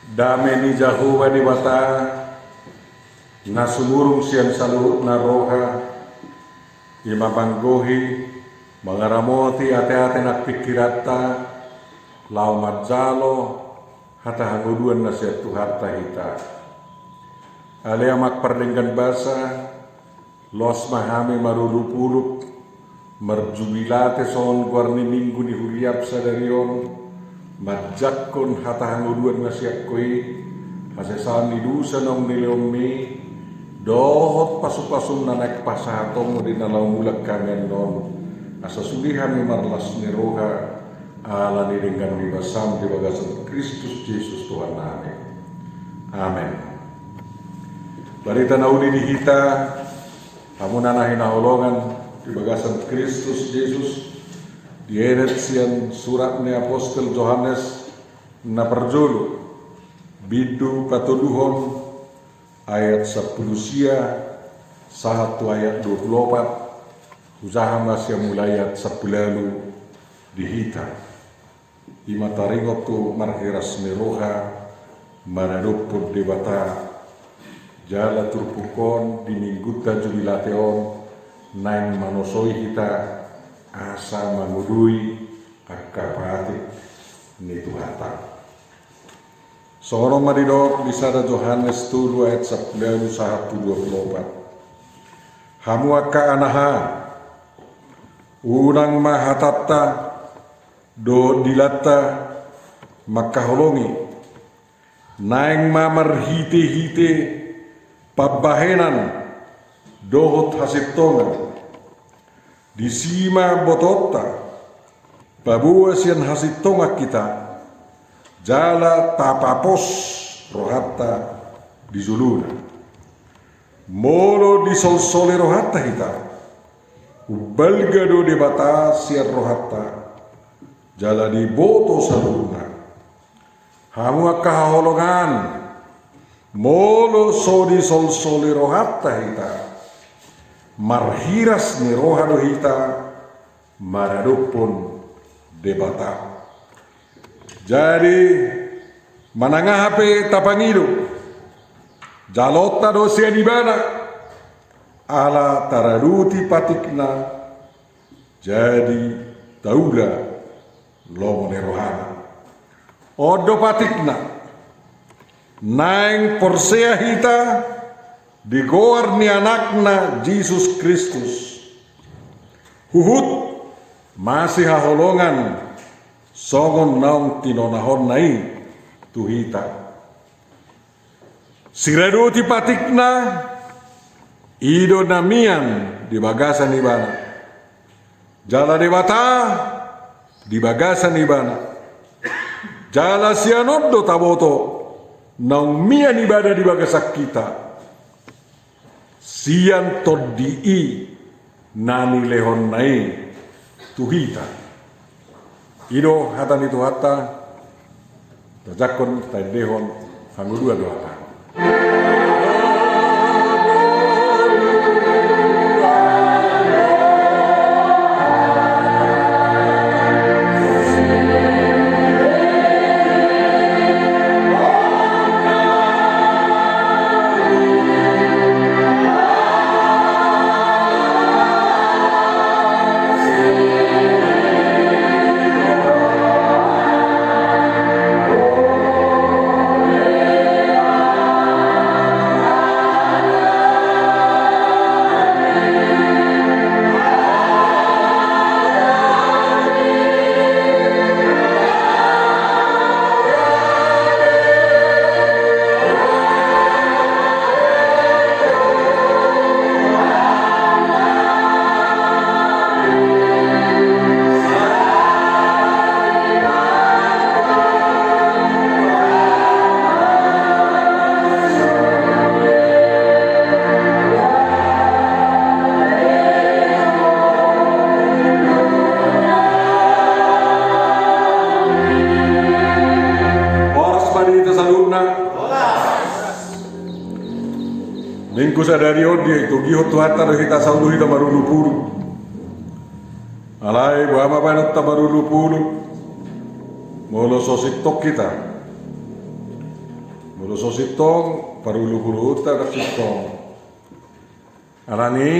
Dame ni Jahuwa di bata na sumurung sian saluhut na roha ima banggohi mangaramoti ate-ate nak pikirata lau majalo hata hanguduan na siya tuharta hita alea mak perdenggan basa los mahami marulupuluk merjubilate son guarni minggu ni huriap sadarion majakon hata hanguduan na siya koi hasesan ni dusa nong nileomi dohot pasupasum na naik pasahatong di nalau mulak kamen non asa sulihan ni marlas ni roha ala ni dengan bibasam di bagasan Kristus Yesus Tuhan nami. Amen. Barita naudi di hita hamunana hinaholongan di bagasan Kristus Yesus dieret sian surat ni Apostel Yohanes na perjulu bidu katuduhon ayat 10 sia sahatu ayat 24 usaha masih mulai ayat 10 dihita ima taringotu marhiras meroha maradupun debata jala turpukon diningguta jubilateon naing manosoi hita asa mangudui akapati ni Tuhata. Soro maridok di sada Yohanes 3 ayat 10 sahatu 24. Hamu akka anaha unang mahatatta do dilata makaholongi naing mamar hite-hite pabahenan dohot hasiptongan disima bototta babua sian hasiptonga kita jala tapapos rohatta di zuluna molo di sol-sole rohatta hita ubalgado de batas siar rohatta jala di boto saluna hamu kaholongan molo so di sol-sole rohatta hita marhiras ni rohado hita maradupun de bata. Jadi manangah hape tapangido jalota dosia di bana ala taraduti patikna jadi tauda lomone rohana odo patikna naing porsea hita digoar ni anakna Yesus Kristus huhut masih haholongan songon naung tinonahon nai tuhita sirado ti patikna ido namian di bagasan ibana jala dewata di bagasan ibana jala sianoddo taboto naung mian ibada di bagasak kita sian toddi nani lehon nai tuhita ido hatan itu hatta tajakon taidehon hangudua doa. Minggu sadari odi itu gihot tuhatar kita saudu hita marulu puru. Alai buama banut tamarulu puru. Molo sosik tok kita. Ulo so sitong parulu uta dak sitong. Alani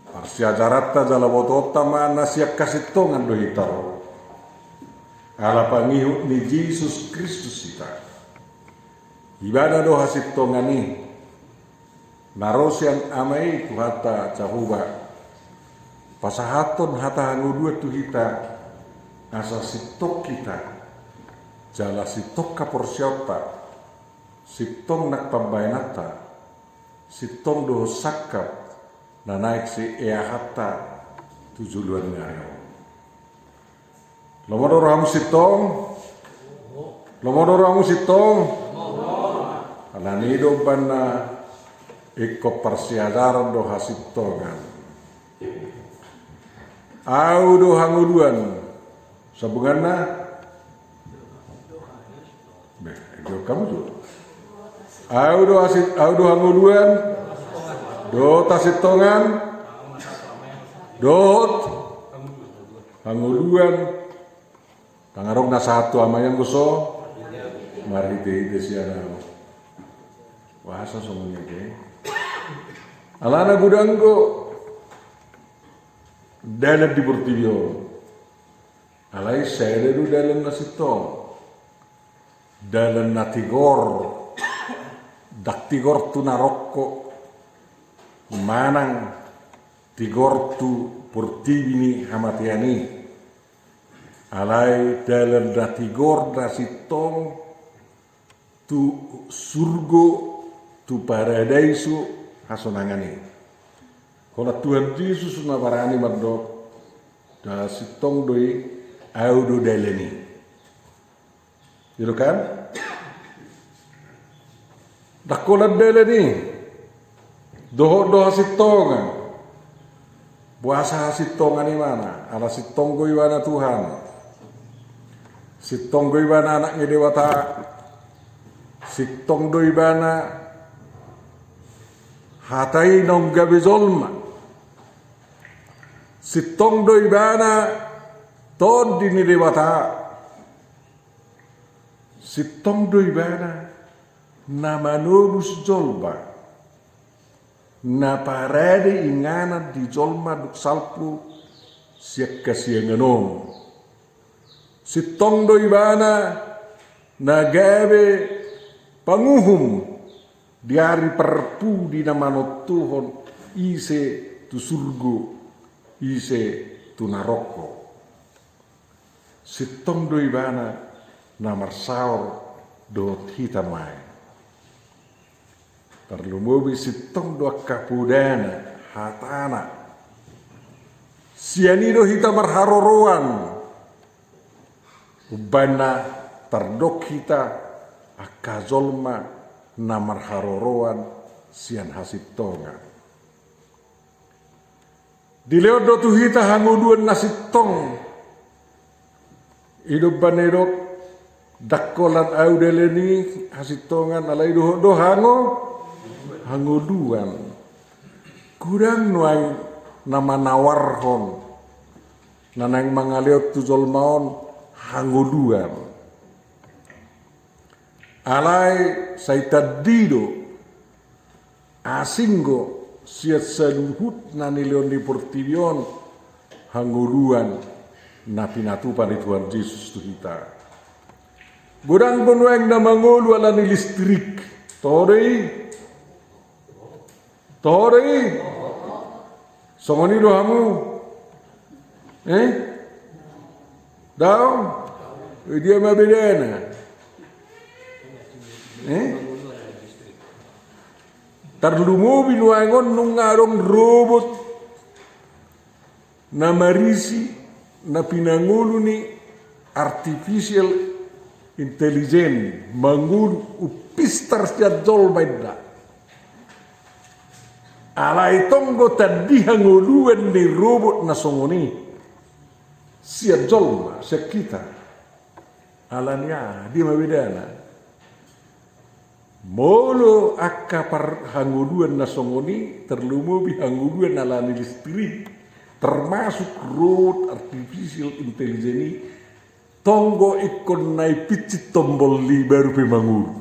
parsiajaratta jala botota mana siak kasitong ando hitaro. Ala pangihu ni Yesus Kristus kita. Ibadah doha sitongani. Narosian amai tuhata cahuba. Pasahaton hata hangu tu hita. Asa sitok kita. Jala sitok kaporsiota. Sitong nak pambayanata. Sitong doho sakap na naik si eahata tujuluan ngayo. Lomodoro hamu sitong, lomodoro hamu sitong. Ananido bana iko persiadaran doha sitongan. Au doha nguluan sabunganna. Beh, itu kamu tuh. Audo hanguluan dot asitongan dot hanguluan tangarong na satu amayang gusto mari de siya na wasa semuanya ke alana gudanggo dalam di Portivio alai saya dulu dalam nasitong dalam natigor dak-tigor tu narokko manang tigor tu Portibini hamatiani alai dalam datigor dasitong tu surgo tu paradaisu hasonangani kola Tuhan Yesus na parani mardok dasitong doi audo daleni gitu kan. Dakolat dele ni, doho sitongan, puasa sitongan ni mana? Ala sitong go iwana Tuhan, sitong go iwana anaknya dewata, sitong do iwana hatai nong gabe zolma, sitong do iwana tod dini dewata, sitong do iwana na manurus jolba na parade ingana di jolma duk salpu siak kasianganom sitong do ibana na gabe panguhum diari perpu di namano Tuhon ise tu surgo ise tu naroko sitong do ibana na marsaor do hitamai terlumubi sitong doa kapudana hatana sianido hita marharoroan ubana terdok hita akazolma na marharoroan sian hasitonga dileodo tu hita hanguduan nasitong hidup banedok dakolan audeleni hasitongan alai do hango hanguluan kurang nuang nama nawarhon nanang mangaliot tujol maon hanguluan alai saitadido asinggo siat saluhut nanilion di Portivion hanguluan napinatu pada Tuhan Yesus tu kita gudang penuang na mangulu ala ni listrik Tori, songoni lo hamu, daw, dia mabedana, tarlumo binuangon nung ngarong robot na marisi na pinangulo ni artificial intelligence mangul upistar siya jolbaida ala itong go tadi hanguluan ni robot na songoni siya jolma siya kita ala niya di mabedana molo akka par hanguluan na songoni terlumubi hanguluan ala ni listrik termasuk robot artificial intelligence tonggo ikon nai picit tombol li baru pemanguru.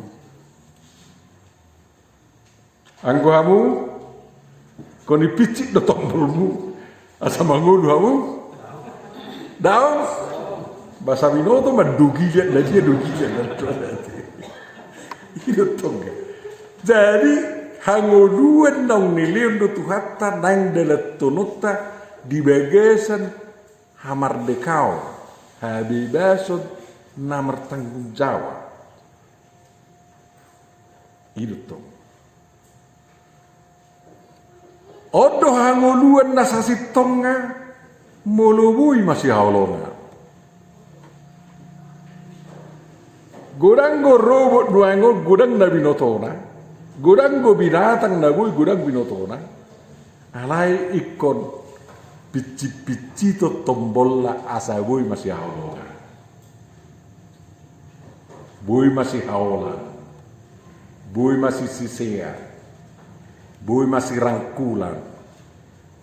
Anggo hamu koni picit do tombolmu asa mangulu hamu daun bahasa Binoto madugilan lagi dugilan itu tongga. Jadi hangoluan nang niliun do tuhata nang dalat tonota di bagasan hamar dekau habibasod namar tanggung jawab itu tong. Odo hangoluan nasasi tonga molubui masih haulonga. Godang go robot duango godang na binotona. Godang go binatang na godang binotona. Alai ikon pici-pici to tombolla asa bui masih haulonga. Bui masih haula. Bui masih sisea. Bui masih rangkulan,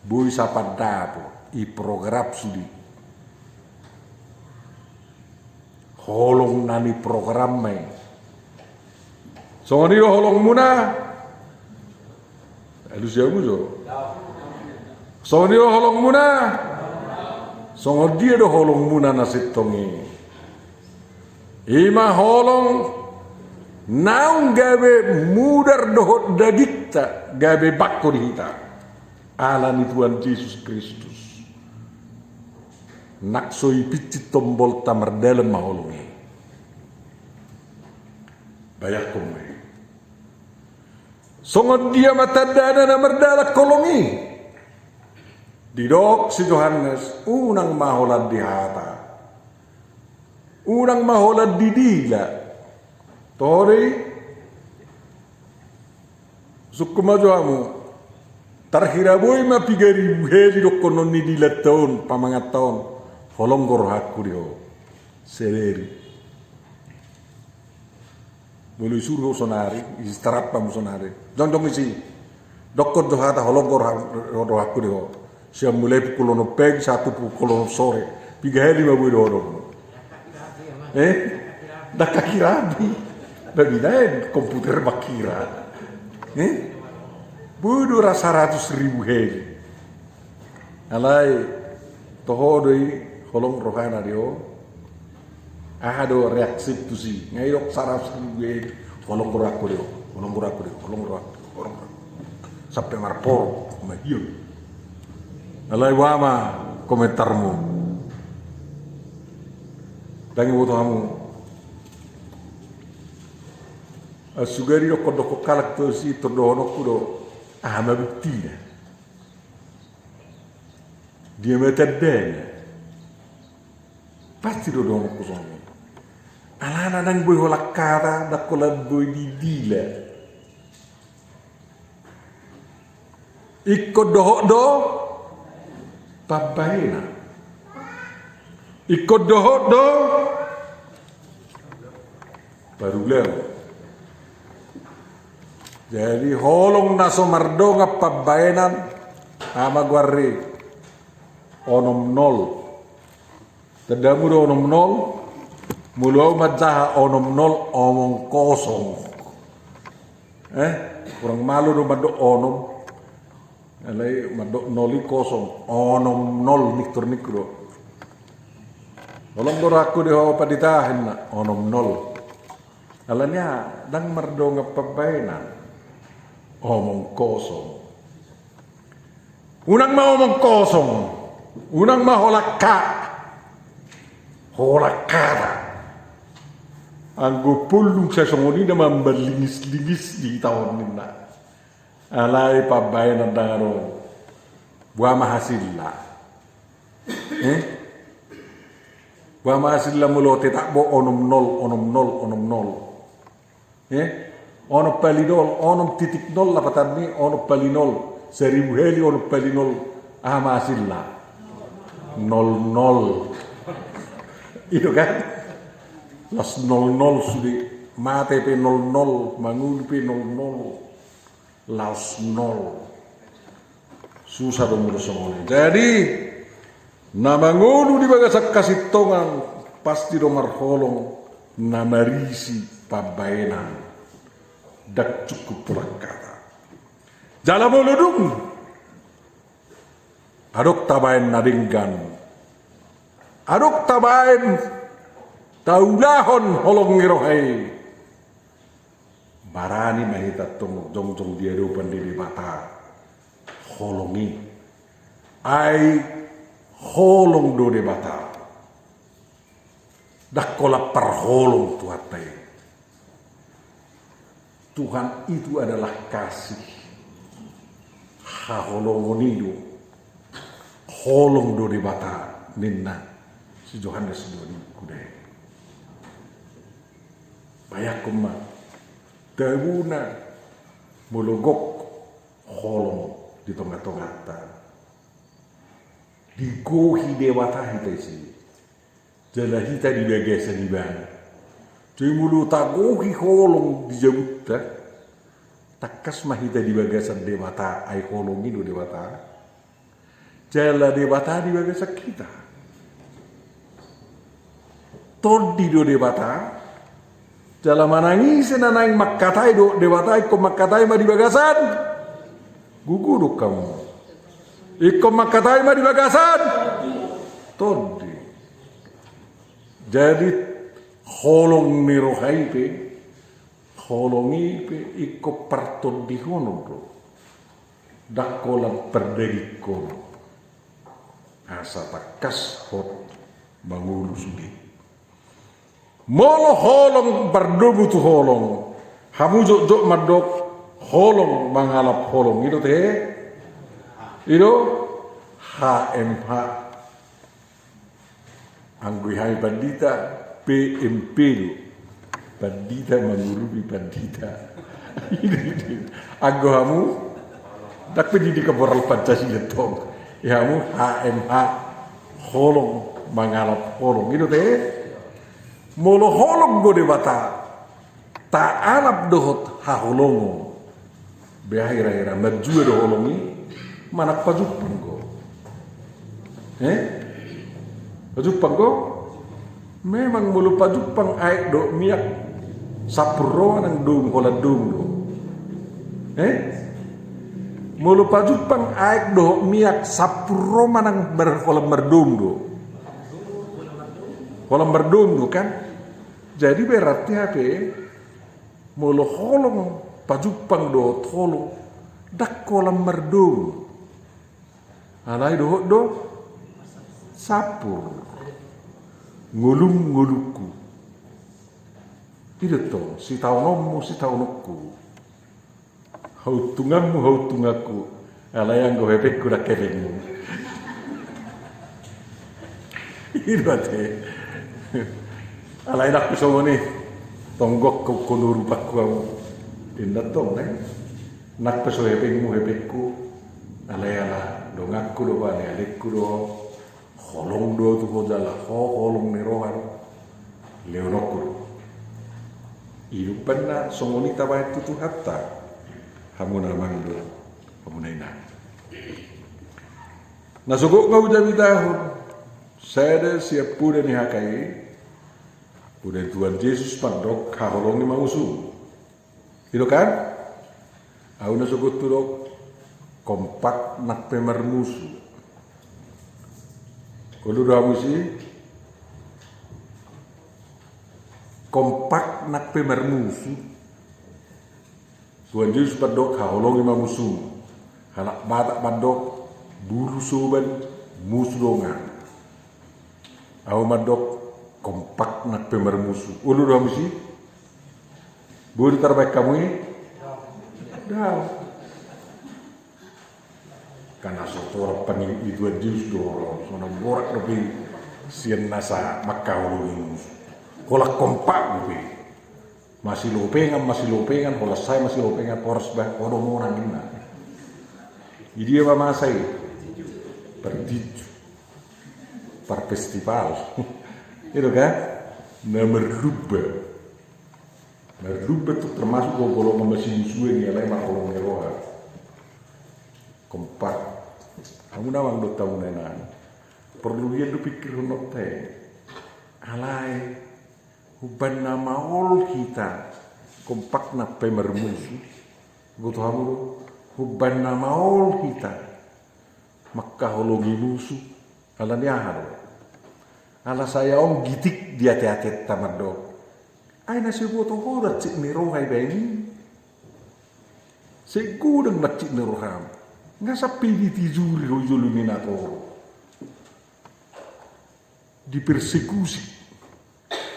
bui sapadapo, i program sudi. Holong nani program mai. Songonio holong muna. Elusia muzo. Songonio holong muna. Songodia do holong muna nasitongi. Ima holong naung gabe mudar dohot dadikta gabe bakko dihita alani Tuhan Yesus Kristus naksoi picit tombol tamar dalam maholongi bayak komai songon dia matadana na merdala kolongi didok si Yohanes unang maholad dihata unang maholad didila Tori sukkumajo amu tarhiraboy mapigari heli dokonon ni dilataon pamangaton holonggor hakurio seleri bulu suruh sonari istarap pam sonari jondong isi dokor dohata holonggor hakurio siam mulai pukul pagi 1 pukul sore 3 heli mabuy dorong dah kaki rabi Babinain komputer makira, budu rasa 100.000 heli. Alai tohodoi holong rohana dio, ahado reaksi tu si, ngayok 100.000 heli, holong rohaku dio, holong rohaku, sampai marpor, mahiyo. Alai wama komentarmu, dangi butuh kamu. Sugari do kodoko kalak to si to do no kudo ama buktinya dia metadena pasti do no kusono alana nang boy holakara da kolad boy di dila ikko do pabaina ikko do baru leo. Jadi holong naso mardo ngapabayanan ama guarri onom nol. Tedamu do onom nol, muluau majaha onom nol omong kosong. Kurang malu do mado onom. Alai mado noli kosong, onom nol niktur nikro. Holong doraku di hawa paditahin na onom nol. Alanya dang mardo ngapabayanan. Omong kosong. Unang maomong kosong. Unang maholaka. Holakara. Ang gupulong sa songoni na mambalingis-lingis di tahun nina. Alay pabayan ang dangaro. Buwa mahasila. Buwa mahasila mulote takbo onom nol. Ono palinol, ono titik nol lapatan ni, ono palinol, 1000 heli, ono palinol, masilla, 00. Itu kan, las 00 sudi, mate pe 00, mangul pe 00, las 0. Susah dong semua. Jadi, namangulu di bagasak kasih tongan, pasti domar holong namarisi pabaenan dak cukup pula kata jala molodung adok tabaen nadinggan adok tabaen taulahon holong ngirohai barani mahita tong jong dia do pandiri bata holongi ai holong do de bata dak kola perholong tuatai Tuhan itu adalah kasih haholongonido holong do de bata ninna si Johannes doni kudai bayakuma taguna mologok holong di tengah-tengah digohi dewata hita isi jala hita di bagasa di bana cuy mulu tagohi holong di jabuta takas mahita di bagasa dewata ai holong itu dewata jala dewata di bagasa kita todi do dewata jala manangis nanaing makkatai do dewatai ko makkatai ma di bagasan guguruk kamu iko makkatai ma di bagasan todi jadi holong nirohai pe holongi pe iko partodi hono do dakola perdegiko asa takas hot mangulu sugi molo holong berdubu tu holong hamu jok madok holong manghalap holong itu teh itu HMH anggui hai bandita PMP bandita mengurubi bandita anggo hamu tak pendidik kemoral Pancasila tong ya hamu HMH holong manghalap holong itu teh molo holong go de bata ta alap dohot ha holongo be akhir-akhir majue do holongi manak pajupang go pajupang go memang mulu pajupang aik do miak sapuro nang dum hola dum do mulu pajupang aik do miak sapuro manang berhola merdum do kolam berdum kan jadi berarti apa mulu holong pajupang do holong dak kolam berdum alai do sapur ngulung nguluku itu toh si taunomu si taunuku hautungamu hautungaku alai yang gue hepek kuda kelengmu itu ate alai nak kuso ni tonggok ko kunuru pakku tindak tong nak kuso hepengmu hepekku alai ala dongakku do bane alekku do holong do tu jala holong ni rohan leonokku irupan na songoni tabai tu hatta hamuna mangdo hamuna ina nasugok ngau jabi tahun saya siap pura ni hakai udah Tuhan Yesus pandok kaholong ni mausu itu kan aku nasugok turok kompak nak pemer musu kalau dah musi kompak nak pemer musu Tuhan Yesus pandok kaholong ni mausu halak batak pandok buru soban musu dongan aku mandok kompak nak pemer musuh. Ulu dah mesti. Boleh terbaik kamu ini? Dah. Karena sotor pening itu jus dorong. Sono borak lebih sian nasa makau ini. Kolak kompak lebih. Masih lopengan. Kalau saya masih lopengan poros bah kodomo nangina. Jadi apa masai? Berdiju. Per festival. Itu kan merluba itu termasuk kalau mesin suwe ni lain kalau ngeroha kompak kamu nawang do tahu nena perlu dia do pikir honok teh alai huban nama ol kita kompak na pemermusu butuh hamu huban nama ol kita makka hologi musu ala niahar ala saya om gitik dia teatet tamadok ay nasi butuh horat cik nirohai baini segudang macik niroham nggak sapi ditijuri rojulu minatoro dipersekusi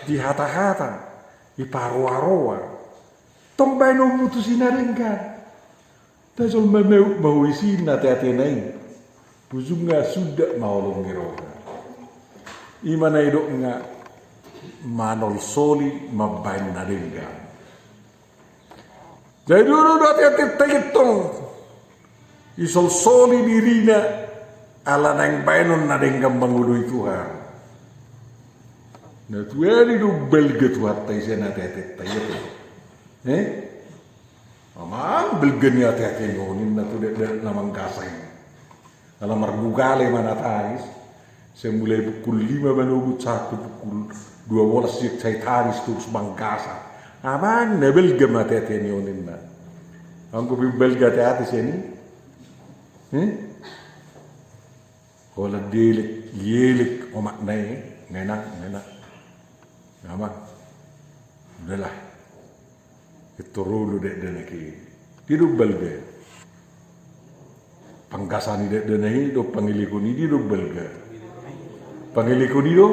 dihata-hata diparoa-roa tombay no mutusin na rin ka tasol mahuisin na teatenay ujung nga sudah maulong niroha ima na idok nga manol soli mabain na rin ka jadi dulu dati itong isol soli dirina ala nang bainon na rin kang banguloy Tuhan na tuwari do belga tuhat tayo siya na tayo amang belga niya tayo ngonin na tuwari namang kasay alam margugale manatayis saya mulai pukul 5 menuju 1 pukul 12 siya tayis terus mangkasa amang na belga mata tayo ngonin na ang kubi belga tayo siya ni wala dilik yelik omak na ngenak Nama, udahlah, itu rulu dek denaki, hidup belga, pangkasani dek denaki, do pangilikuni hidup belga, pangilikuni do,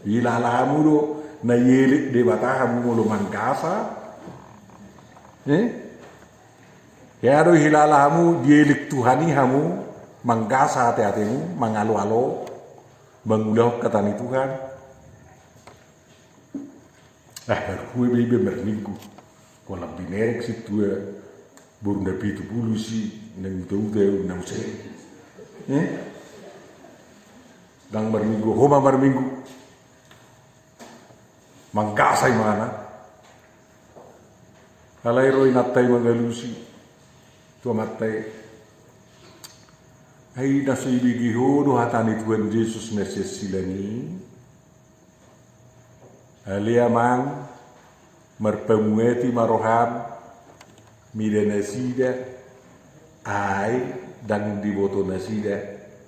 ilalahamu do, na yelik de batahamu mulu mangkasa, ya do hilalahamu yelik Tuhani hamu mangkasa hati-hatimu, mangalo-alo, mengulah katani Tuhan. Kue bebe merminggu, kalau binerek situ burung dapi itu bulu si neng tahu nang se, dang merminggu, homa merminggu, mangkasai mana, alai roi natai mangalusi, tua matai, hai nasi bigi hodo hatani Tuhan Yesus Yesus silani. Alia mang merpemueti maroham mida nasida ai dan diboto nasida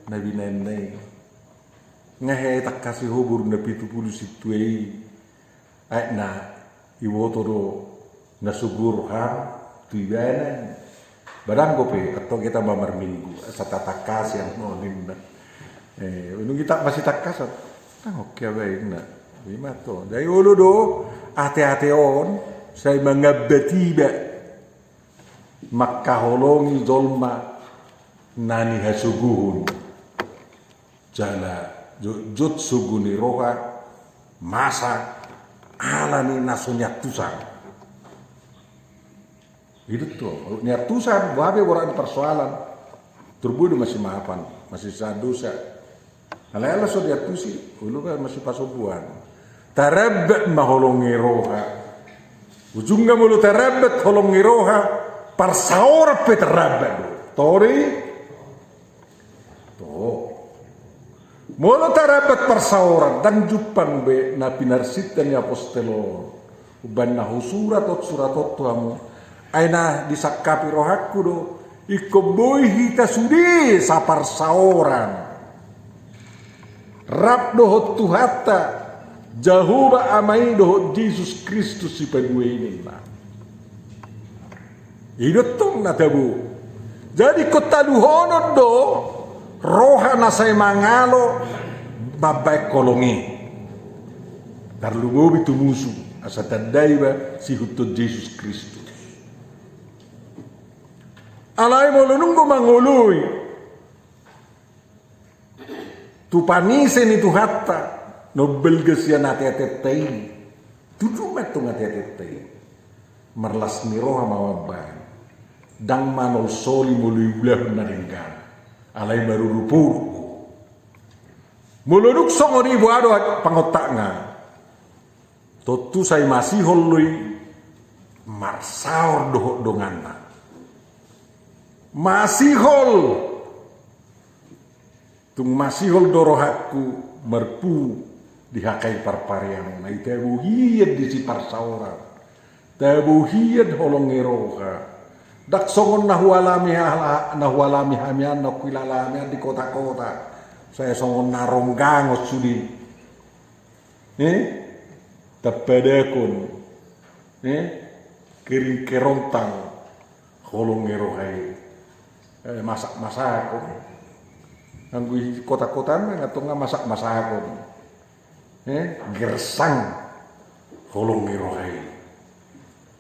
nabi nenei ngahe tak kasih hobur na 70 situei ai na iwoto do nasugur ham tuibana barang gope atau kita mamar minggu sata takas yang nonin unu kita masih takas oke baik na lima to. Dari ulu do, ate-ate on, saya mengabatiba makaholongi dolma nani hasuguhun jala jut suguni roha masa alani nasunyatusan. Itu tuh, nyatusan, babe orang persoalan terbunuh masih maafan, masih sadosa. Alala so diatusi, ulu kan masih pasubuan. Tarabat maholongi roha ujungnya mulu tarabat holongi roha parsaora pe tarabat tori to mulu tarabat parsaora dan jupan be na pinarsit dan apostelo uban na surat tuamu aina disakapi rohaku do ikoboy hita sudi sa parsaoran rab dohot tuhata Jahuba amai dohot Yesus Kristus si pedueinin na. Idotong na tabu. Jadi kotaluhonod do roha na say mangalo babay kolongi. Tarlugobi tumusu asa tandaiba si hutod Yesus Kristus. Alay mo lununggo manguloy. Tupanisen itu hatta. Nobel gesia nate-tetei tujuh metu nate-tetei merlas miroha mawaban dang manol soli mului ulah naringgan alai baru rupur muluduk songoni buado pangotak nga totu say masih holui marsaor dohok dongana masih hol tung masih hol dorohaku merpu dihakai parparian na itabuhiyan di si parsaura tabuhiyan holong ngeroka dak songon nahualami hamian nakuilalamian di kota-kota saya songon naronggangot sudi tapadakon kiring kerontang holong ngerokai masak-masakon anggu kota-kota ngatung masak-masakon gersang holong ngerokai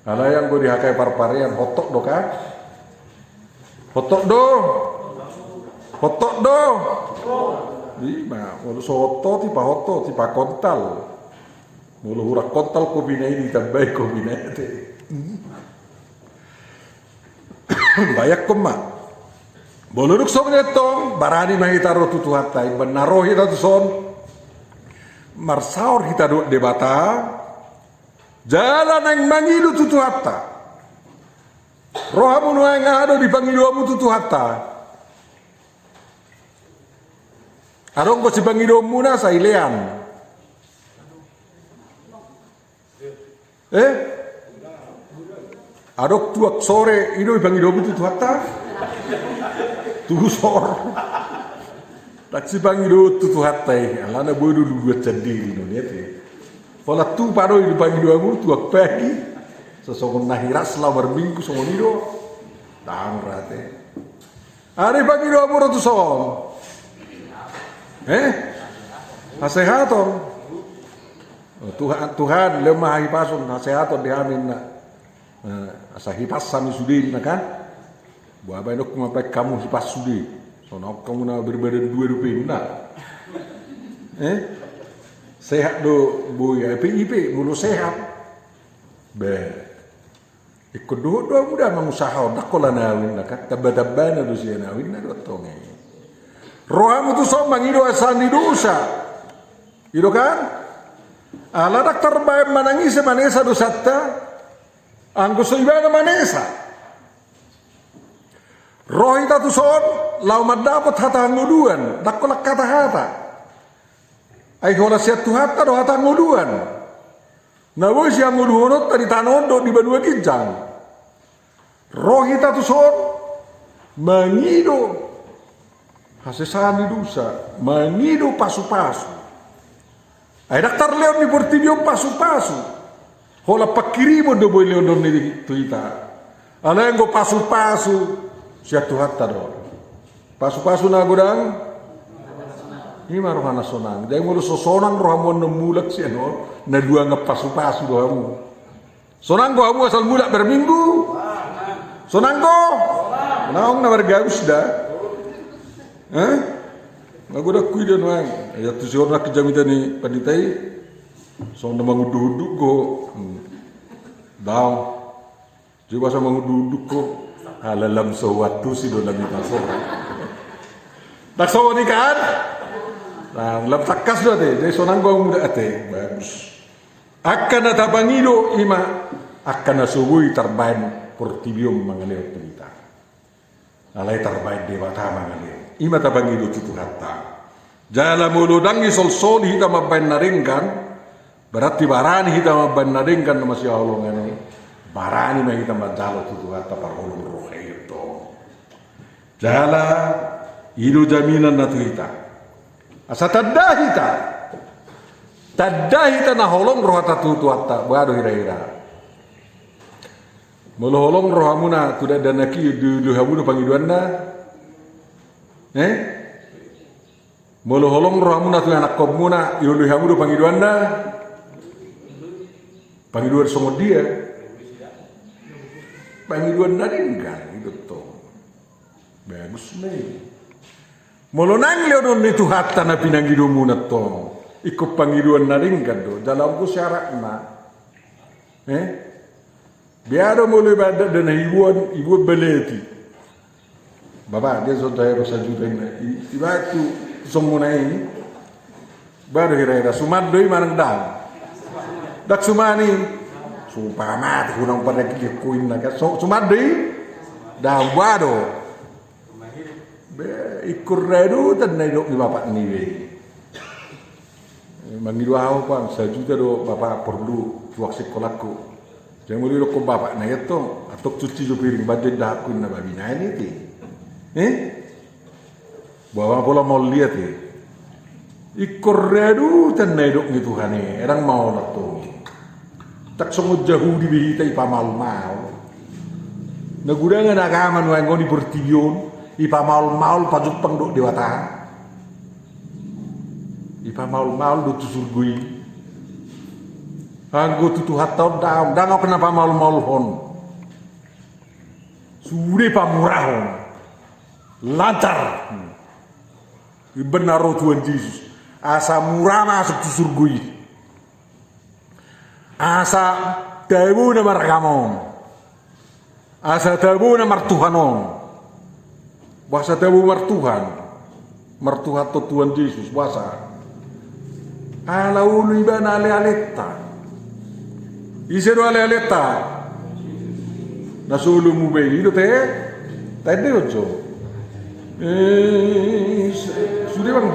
ala yang gue dihakai parparian hotok do kan hotok do lima mulu soto tipa kontal mulu hurak kontal ko binai di tambai ko binai te bayak koma boluruk som neto barani mahitaro tutuhatai benaro hita tuson marsaur hita do debata jalan yang mangilu tutu hatta rohamu yang ada di pangiluamu tutu hatta adong ko si pangiluamu na sa ilean adok tuak sore ido di pangiluamu tutu hatta sor tak si pangilu tutu hatta alana bodo buat cendil nete pola tu paro di pagi dua mu tu pagi sesongon nahirat selawar minggu songon ido tang rate hari pagi dua mu tu son nasehaton Tuhan lemah hipasun nasehaton diamin na asa hipas sami sudi na kan buah bainok mapai kamu hipas sudi sonok kamu na berbadan dua rupiah na sehat do buya PIP mulu sehat ikut do muda mangusaha dak kola nawin nak tabana do sia nawin na do tonge rohamu tu som mangido asani dosa ido kan ala dak terbae manangise manesa do satta anggo so ibana manesa rohita tu son lau madapat hata ngoduan dak kola kata hata ay hola siat tu hatta do hata ngoduan na wo sia ngoduonot tadi tanondo di banua kijang rohita tu son mangido hasesani dosa mangido pasu-pasu ay daktar leon ni portibio pasu-pasu hola pakirimo do boy leon ni tuita ala ngo pasu-pasu siat tu hatta do pasu-pasu na godang ini marohana sonang, jadi mulu sonang rohamon nemulak sih na dua ngepasu-pasu rohamu. Sonang ko hamu asal mulak berminggu. Sonang ko, naong na bergaus dah. Nagoda kui dan wang, ya tu sior nak kejamitan ni panitai, so na mangududuk ko, daw, juga sama mangududuk ko, halalam sewatu si do nabi taso. Tak sawa ni kan? Nah, lam takas do ate, jadi sonang gua muda ate, bagus. Akan natabangido ima, akan nasubui terbain portibium mangaleo pelita. Alai terbain dewata mangaleo. Ima tabangido tutu hatta. Jala muludangi sol hita mabain naringkan, berarti barani hita mabain naringkan nama si Allah ngene. Barani mah hita majalo tutu hatta parholong roh itu. Jala ido jaminan natu hita. Asa tadahita na holong roh tutu hatta baru hira-hira mulu holong roh amuna tuda danaki du hamuna pangiduanna mulu holong roh amuna tu anak komuna ilu hamuna pangiduanna pangiduan songo dia pangiduan naringkan itu tuh bagus nih molo nang leonon itu hatta na pinangidumu na to ikut pangiduan naringkan do dalam ku syarat na biaro molo ibadah dan ibuan beleti baba dia so tayo sa juta na ibatu somuna ini baru hira-hira sumadoi manang dak sumani supamat hunang pada kikuin na ka sumadoi dah wado ikur redu dan naidok di bapak niwe Mangido ako pang sa juta do bapak perlu tuak sekolahku. Jangan boleh rokok bapak na yato atok cuci jo piring budget dah aku na babi na ini ti. Bawa pola mau lihat ya. Ikorredu tan na idok ni Tuhan ni. Erang mau lato. Tak songo jauh di bihita ipamal-mal. Nagudangan agaman wa ngoni bertibion ipamal-mal pajuk pangdok dewata. Ipamal-mal do tusurgui. Anggo tutu hatau daun, dango kenapa mal-mal hon. Sudah pamurahon. Lancar. Benar Tuhan Yesus. Asa murah masuk tusurgui. Asa dawu na markamon. Asa dawu na martuhanon. Bahasa dawu martuhan. Martuhan to Tuhan Yesus bahasa. Ala ulu ibana ale-aleta. Isero ale-aleta. Nasulu mu be itu teh. Tadi ojo. Sudah bang.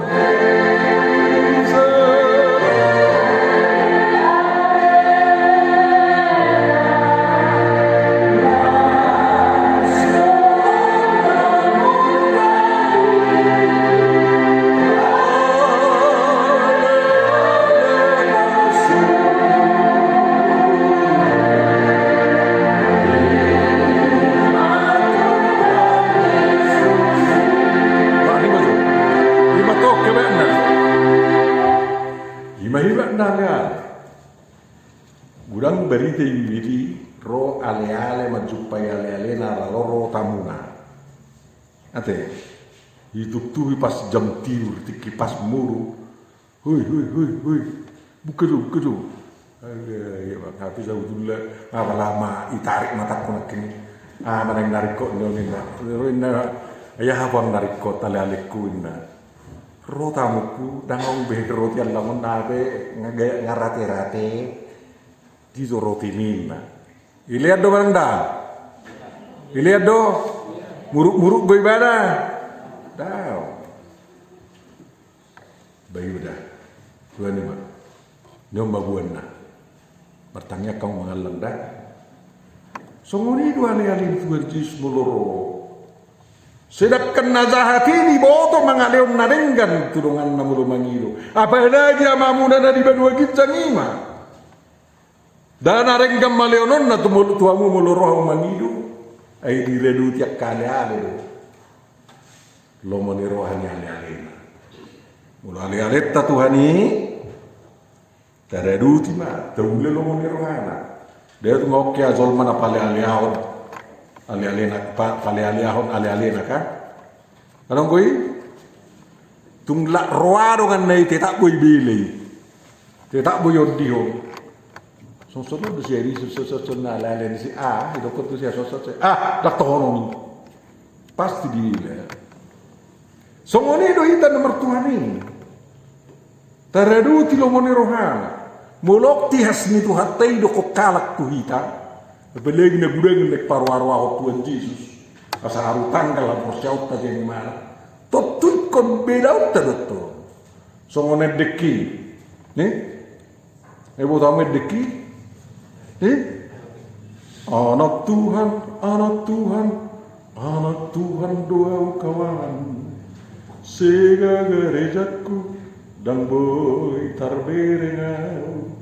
Gudang berita ini ro ale-ale majupai ale-ale na loro tamuna. Ate, hidup tuh pas jam tidur tiki pas muru. Hui, buka dulu. Ya bang, habis aku dulu apa lama itarik mataku nak kini. Mana yang narik kok nina. Ayah abang narik kok ale-aleku ina. Ro tamuku dangong be roti yang lamun nabe ngarate-rate. Di roti mina. Ilihat do bang dah. Ilihat do. Muruk-muruk gue ibadah. Dah. Bayi udah. Tuhan ni mak. Nyom baguan na. Bertanya kau mengalang dah. Songoni dua ni alin Tuhan Yesus muloro. Sedangkan nazahat ini boto mengaleom narenggan tudongan namulu mangido. Apa lagi amamu nana di banua kita ngima. Dan narenggam maleonon na tuamu muloroh mangido. Ay diredu tiak kali ale do. Lo menirohani ale-ale. Mulu ale-ale ta Tuhani. Taredu tima. Terule lo menirohana. Dia tu ngok ya zolman apa ale-ale ahon. Ale-ale nak ale-ale ahon ale-ale nak kan. Anong koi? Tunglak roado kan nai tetak boy bili. Tetak boy ordiho. Sosok tu siapa ni sosok ale-ale ni si itu kau tu siapa sosok dak tohon pasti dia. Songoni do hita nomor Tuhan ini. Teradu tilo moni rohana. Mulok ti hasni tu hatai do kok kalak tu hita. Apalagi na gudang nek parwarwa Tuhan Yesus. Asa haru tanggal la porsiaut ta jeng mana. Totut kon bedaut ta dotto. Songone deki. Ni? Ebo tame deki. Anak Tuhan doa kawan. Sega gerejaku dan boy tarberengau.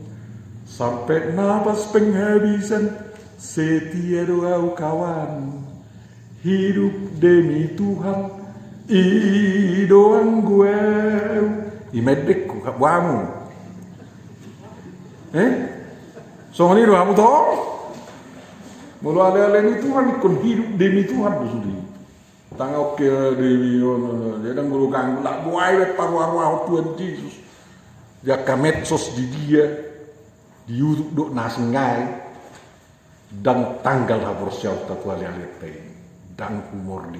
Sampai napas penghabisan setia doa kawan. Hidup demi Tuhan doang gue. Imedek kamu. Soalnya doa kamu toh. Mulu ale-ale ni Tuhan ikon hidup demi Tuhan bersudi. Tangau ke dewi jadi mulu kang nak buai bet paru-paru Tuhan Yesus. Dia kametsos di dia di YouTube dok nasengai dan tanggal habor siapa tu ale-ale teh dan humor di.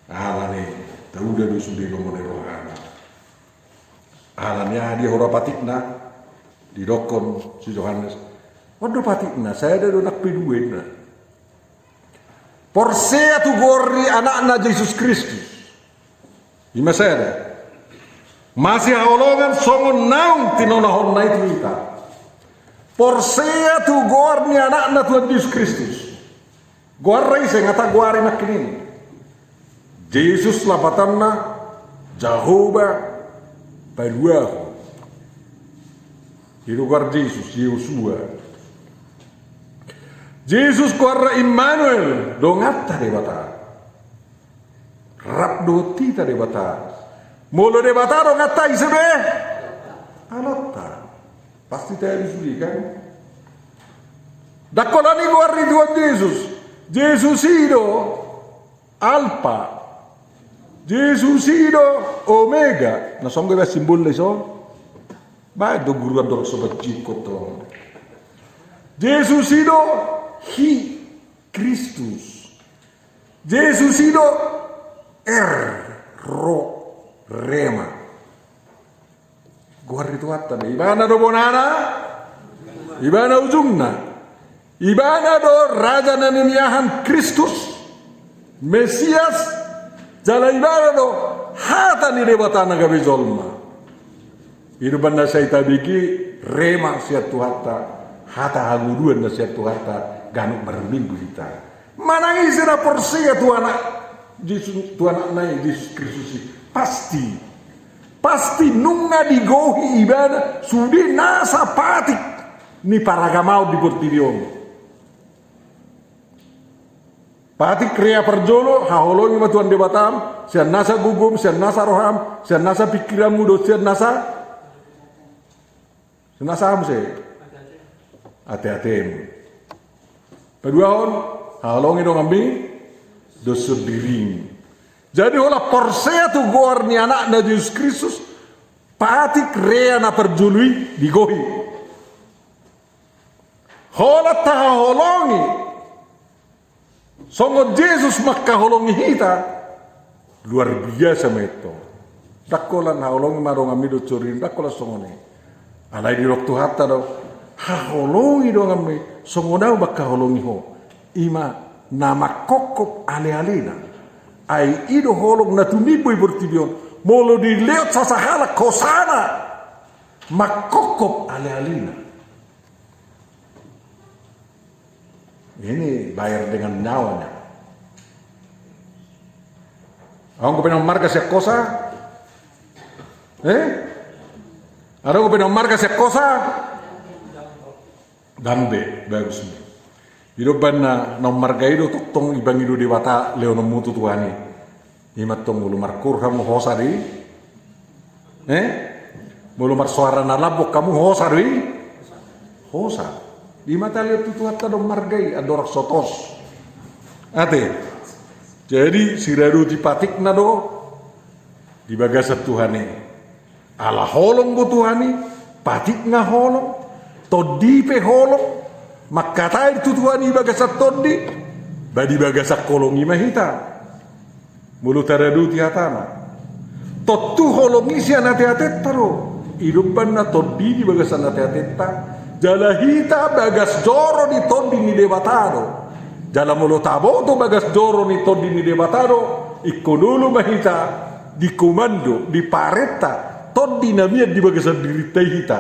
Alane tahu dah dosu di lomone rohana. Alanya dia hora patikna di dokon si Yohanes. Waduh patikna saya ada donak peduena. Porsea tu gori anak-anak Yesus Kristus. Ima saya ada. Masih haolongan songon naung tinonahon na itu kita. Porsea tu gor ni anak na Tuhan Yesus Kristus. Gor reise ngata guari nak kini. Yesus lapatan na Jehovah Paluaho. Itu gor Yesus Yosua. Yesus gor Immanuel dongata de bata. Rap doti ta de bata. Molo de bata dongata isebe. Alata. Pasti tayo disuli kan? Dakolani gor di Tuhan Yesus. Yesus ido Alpha. Yesus ido Omega. Na song ba simbol le so? Ba do guruan dorok sobat jikot to. Yesus ido Hi Kristus. Yesus ido Ro Rema. Guar itu hatta ibana do bonana. Ibana ujungna. Ibana do raja naniniahan Kristus. Mesias jala ibana do hata ni debatana gabi zolma. Iruban na say tabiki rema siat tuhata hata haguduan na siat tuhata ganuk berminggu kita. Manangis na porsia tu anak Yesus tu anak nai Yesus Kristus pasti nunga digohi ibada sudi nasa patik ni paragamau di portirion. Patik krea perjolo haholongi ma Tuhan debatam sian nasa gugum sian nasa roham sian nasa pikiran mudo sian nasa hamse ate-atem peduahon haholongi dong ambi dosa diring. Jadi olah porsea tu gor ni anak na Yesus Kristus patik rea na perjului digohi. Hola taholongi songo Yesus makaholongi hita luar biasa meto. Dakolan haholongi marong amido corin dakola songone. Alai di waktu hatta do haholongi dong ami songonau makaholongi ho. Ima nama kokop ale-alena. Ai ido holong na tumiboy bertibion molo di leot sasahala kosana makokop ale-alena. Ini bayar dengan nyawanya. Aku pengen marga siya kosa? Ada ko pengen marga siya kosa? Dambe, bagus nih. Hidup na marga ido tong ibang ido di bata leo mutu tuani. Imat tong mulu markur kamu hosa di. Mulu mar suara na labok kamu hosa di. Hosa. Di mata leo tutuat ta dong margai adorak sotos. Ate. Jadi siradu dipatik na do di bagasat Tuhane. Ala holong go Tuhani, patik nga holong, todipe holong. Makatai tutuan iba gasak tondi badi bagasak kolongi mahita mulu taradu ti hatana totu holongi sia nate-ate taro irupan na tondi di bagasan nate-ateta jala hita bagas joro di tondi ni debataro jala mulu tabo to bagas joro ni tondi ni debataro ikonulu mahita di komando di pareta tondi namia di bagasan diritai hita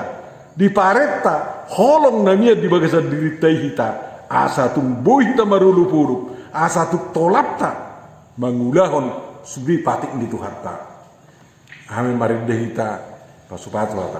di pareta holong namia di bagasan diritai hita asa tumbuh hita marulu puruk asa tuk tolapta mangulahon subi patik di tuhatta amin marinda hita pasupatu hata.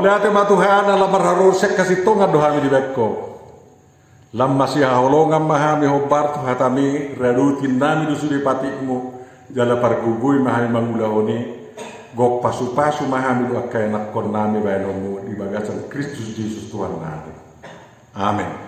Wadate matuhan alam marharusek kasi tonga dohami di bekko. Lam masih haolongan mahami hobar tu hatami rerutin nami dusuri patikmu jala pargugui mahami mangulahoni gok pasu-pasu mahami doa kaya nakon nami bayanomu di bagasan Kristus Yesus Tuhan nami. Amin.